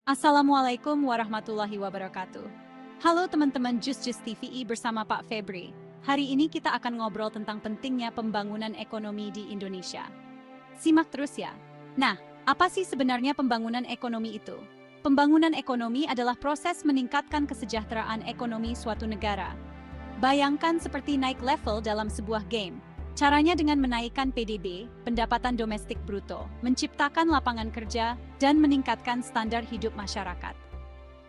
Assalamualaikum warahmatullahi wabarakatuh. Halo teman-teman Just TVI bersama Pak Febri. Hari ini kita akan ngobrol tentang pentingnya pembangunan ekonomi di Indonesia. Simak terus ya. Nah, apa sih sebenarnya pembangunan ekonomi itu? Pembangunan ekonomi adalah proses meningkatkan kesejahteraan ekonomi suatu negara. Bayangkan seperti naik level dalam sebuah game. Caranya dengan menaikkan PDB, pendapatan domestik bruto, menciptakan lapangan kerja, dan meningkatkan standar hidup masyarakat.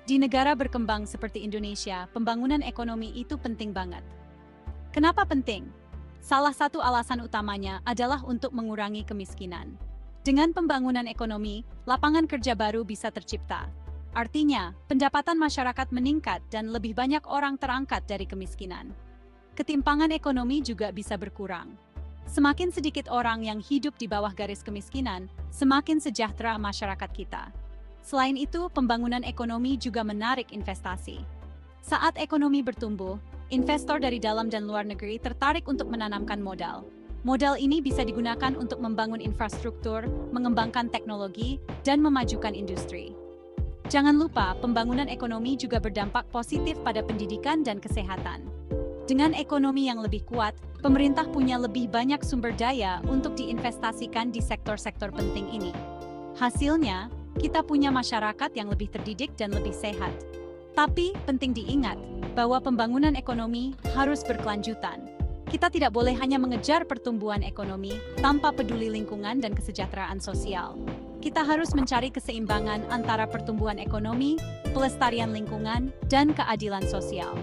Di negara berkembang seperti Indonesia, pembangunan ekonomi itu penting banget. Kenapa penting? Salah satu alasan utamanya adalah untuk mengurangi kemiskinan. Dengan pembangunan ekonomi, lapangan kerja baru bisa tercipta. Artinya, pendapatan masyarakat meningkat dan lebih banyak orang terangkat dari kemiskinan. Ketimpangan ekonomi juga bisa berkurang. Semakin sedikit orang yang hidup di bawah garis kemiskinan, semakin sejahtera masyarakat kita. Selain itu, pembangunan ekonomi juga menarik investasi. Saat ekonomi bertumbuh, investor dari dalam dan luar negeri tertarik untuk menanamkan modal. Modal ini bisa digunakan untuk membangun infrastruktur, mengembangkan teknologi, dan memajukan industri. Jangan lupa, pembangunan ekonomi juga berdampak positif pada pendidikan dan kesehatan. Dengan ekonomi yang lebih kuat, pemerintah punya lebih banyak sumber daya untuk diinvestasikan di sektor-sektor penting ini. Hasilnya, kita punya masyarakat yang lebih terdidik dan lebih sehat. Tapi, penting diingat bahwa pembangunan ekonomi harus berkelanjutan. Kita tidak boleh hanya mengejar pertumbuhan ekonomi tanpa peduli lingkungan dan kesejahteraan sosial. Kita harus mencari keseimbangan antara pertumbuhan ekonomi, pelestarian lingkungan, dan keadilan sosial.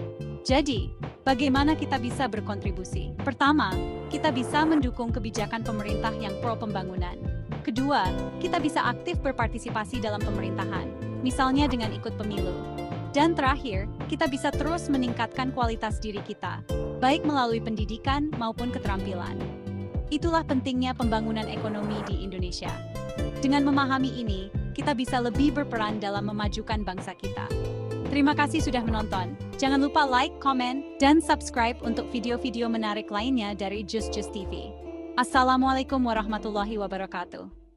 Jadi, bagaimana kita bisa berkontribusi? Pertama, kita bisa mendukung kebijakan pemerintah yang pro-pembangunan. Kedua, kita bisa aktif berpartisipasi dalam pemerintahan, misalnya dengan ikut pemilu. Dan terakhir, kita bisa terus meningkatkan kualitas diri kita, baik melalui pendidikan maupun keterampilan. Itulah pentingnya pembangunan ekonomi di Indonesia. Dengan memahami ini, kita bisa lebih berperan dalam memajukan bangsa kita. Terima kasih sudah menonton. Jangan lupa like, komen, dan subscribe untuk video-video menarik lainnya dari Just TV. Assalamualaikum warahmatullahi wabarakatuh.